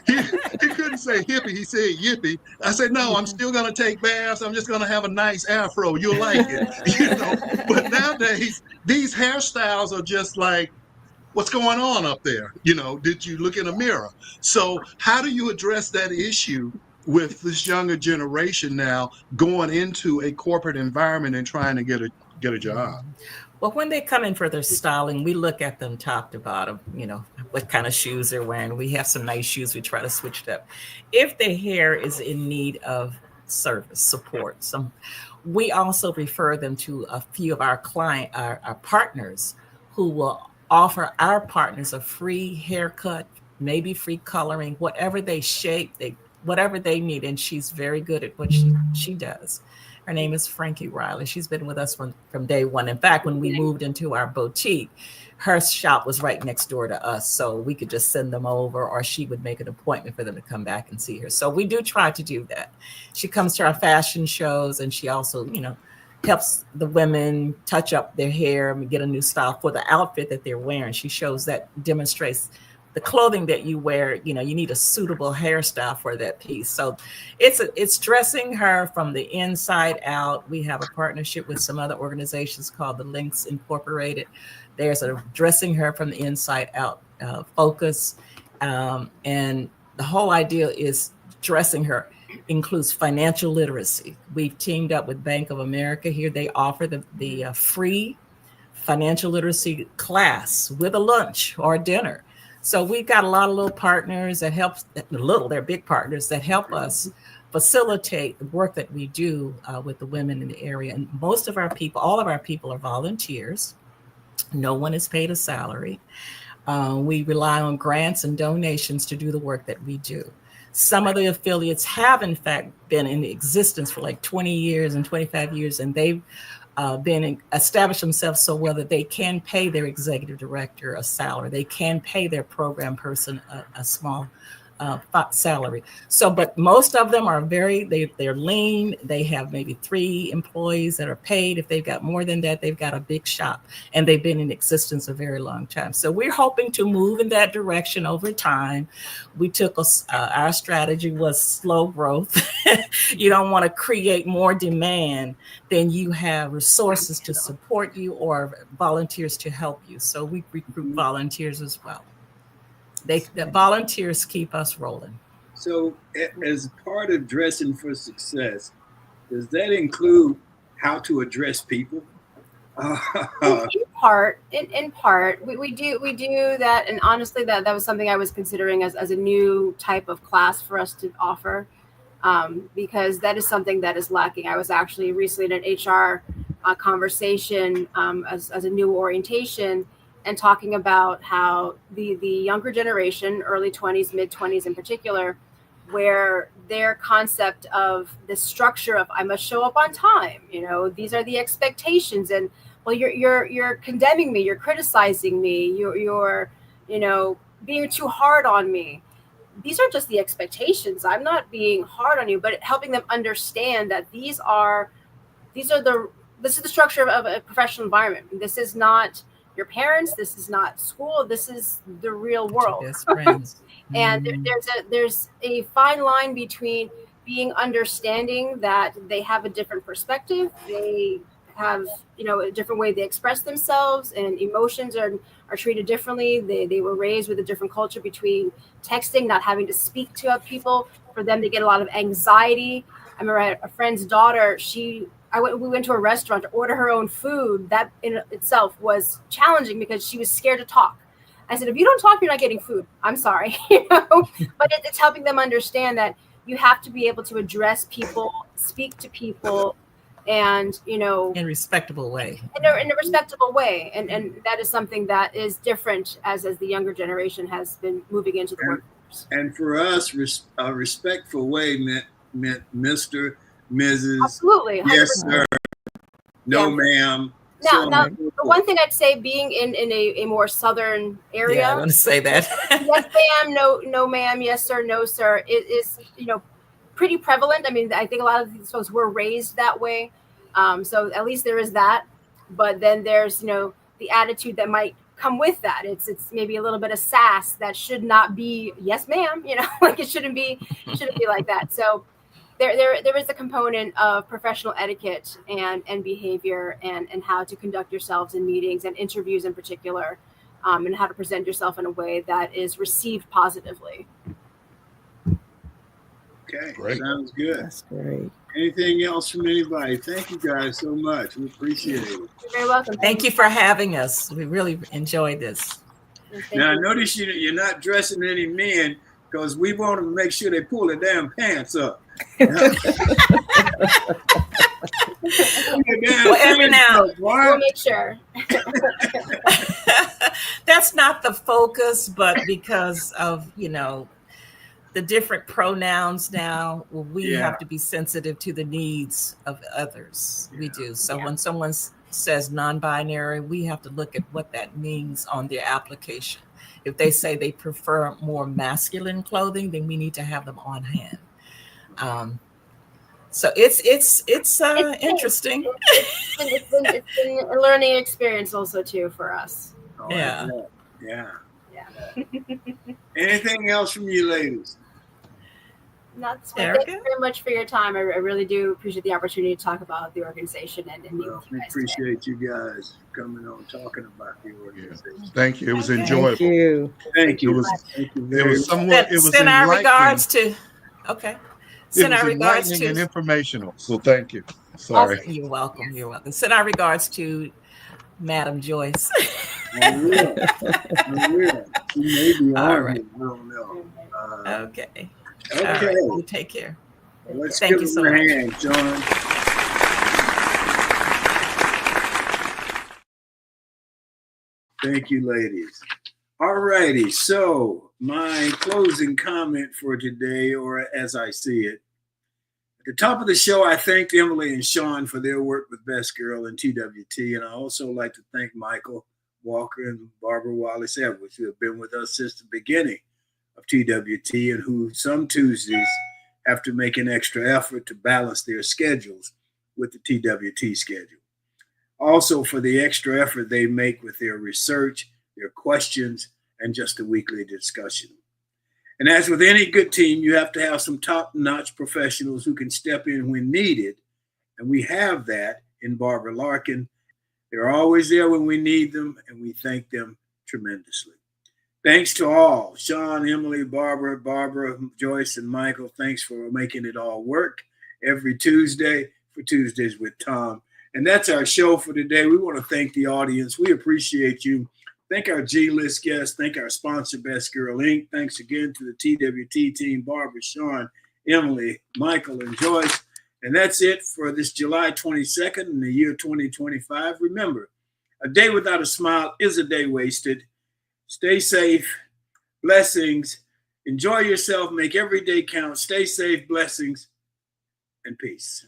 he couldn't say hippie. He said yippie. I said, no, I'm still going to take baths. I'm just going to have a nice afro. You'll like it. But nowadays, these hairstyles are just like, what's going on up there? Did you look in a mirror? So how do you address that issue with this younger generation now going into a corporate environment and trying to get a job? Well, when they come in for their styling, we look at them top to bottom, what kind of shoes they're wearing. We have some nice shoes. We try to switch it up. If the hair is in need of service, support, we also refer them to a few of our our partners who will offer our partners a free haircut, maybe free coloring, whatever they shape, whatever they need. And she's very good at what she does. Her name is Frankie Riley. She's been with us from day one. In fact, when we moved into our boutique, her shop was right next door to us. So we could just send them over, or she would make an appointment for them to come back and see her. So we do try to do that. She comes to our fashion shows, and she also, helps the women touch up their hair and get a new style for the outfit that they're wearing. She shows that, demonstrates the clothing that you wear, you need a suitable hairstyle for that piece. So it's dressing her from the inside out. We have a partnership with some other organizations called the Links Incorporated. There's a dressing her from the inside out focus. And the whole idea is dressing her includes financial literacy. We've teamed up with Bank of America here. They offer the free financial literacy class with a lunch or a dinner. So we've got a lot of little partners that help, they're big partners that help us facilitate the work that we do with the women in the area. And most of our people, all of our people are volunteers. No one is paid a salary. We rely on grants and donations to do the work that we do. Some of the affiliates have, in fact, been in existence for like 20 years and 25 years, and they've established themselves so well that they can pay their executive director a salary. They can pay their program person a small salary. So, but most of them are they're lean. They have maybe 3 employees that are paid. If they've got more than that, they've got a big shop, and they've been in existence a very long time. So we're hoping to move in that direction over time. We took our strategy was slow growth. You don't want to create more demand than you have resources to support you or volunteers to help you. So we recruit volunteers as well. The volunteers keep us rolling. So as part of dressing for success, does that include how to address people? In part, we do that, and honestly, that was something I was considering as a new type of class for us to offer, because that is something that is lacking. I was actually recently in an HR conversation as a new orientation, and talking about how the younger generation, early 20s, mid 20s in particular, where their concept of the structure of I must show up on time, these are the expectations, and well, you're condemning me, you're criticizing me, you're being too hard on me. These are just the expectations. I'm not being hard on you, but helping them understand that this is the structure of a professional environment. This is not your parents, this is not school, this is the real world. Best friends. And there's a fine line between being understanding that they have a different perspective, they have a different way they express themselves, and emotions are treated differently. They were raised with a different culture between texting, not having to speak to people. For them, they get a lot of anxiety. I remember I had a friend's daughter, we went to a restaurant to order her own food. That in itself was challenging because she was scared to talk. I said, if you don't talk, you're not getting food. I'm sorry, but it's helping them understand that you have to be able to address people, speak to people, and in a respectable way. In a respectable way, and that is something that is different as the younger generation has been moving into the workforce. And for us, a respectful way meant Mr., Mrs. Absolutely. 100%. Yes, sir. No, ma'am. Now, the one thing I'd say, being in a more southern area, I want to say that. Yes, ma'am. No, ma'am. Yes, sir. No, sir. It is pretty prevalent. I mean, I think a lot of these folks were raised that way, so at least there is that. But then there's the attitude that might come with that. It's maybe a little bit of sass that should not be yes, ma'am. Like it shouldn't be like that. So. There is a component of professional etiquette and behavior and how to conduct yourselves in meetings and interviews in particular, and how to present yourself in a way that is received positively. Okay, Great. sounds good. That's great. Anything else from anybody? Thank you guys so much. We appreciate it. You're very welcome. Thank you for having us. We really enjoyed this. Thank Now, I you. notice you're not dressing any men because we want to make sure they pull their damn pants up. Well, every now, We'll make sure. that's not the focus, but because of, the different pronouns now, we Yeah. have to be sensitive to the needs of others. We do. So Yeah. when someone says non-binary, we have to look at what that means on their application. If they say they prefer more masculine clothing, then we need to have them on hand. So it's interesting. It's been a learning experience also too for us. Oh, Yeah. Yeah. Yeah. Anything else from you ladies? That's why. Erica? Thank you very much for your time. I really do appreciate the opportunity to talk about the organization and meet Well, with you we guys today. appreciate you guys coming on talking about the organization. Thank you. It was Okay. enjoyable. Thank you. Thank you. It was- Thank you It very was much. somewhat. It was Send our enlightening. regards to. Okay. It Send was our regards enlightening and to. informational. So thank you. Sorry. You're welcome. You're welcome. Send our regards to Madam Joyce. I will. I will. She may be All on right. here. I don't know. Okay. All Okay. right. You take care. Well, let's Thank give you him so a much. hand, John. Thank you, ladies. All righty. So my closing comment for today, or as I see it, at the top of the show, I thanked Emily and Sean for their work with Best Girl and TWT. And I also like to thank Michael Walker and Barbara Wallace Edwards, who have been with us since the beginning of TWT and who some Tuesdays have to make an extra effort to balance their schedules with the TWT schedule. Also for the extra effort they make with their research, their questions, and just a weekly discussion. And as with any good team, you have to have some top-notch professionals who can step in when needed. And we have that in Barbara Larkin. They're always there when we need them, and we thank them tremendously. Thanks to all, Sean, Emily, Barbara, Joyce, and Michael. Thanks for making it all work every Tuesday for Tuesdays with Tom. And that's our show for today. We want to thank the audience. We appreciate you. Thank our G-List guests. Thank our sponsor, Best Girl Inc. Thanks again to the TWT team, Barbara, Sean, Emily, Michael, and Joyce. And that's it for this July 22nd in the year 2025. Remember, a day without a smile is a day wasted. Stay safe. Blessings. Enjoy yourself. Make every day count. Stay safe. Blessings and peace.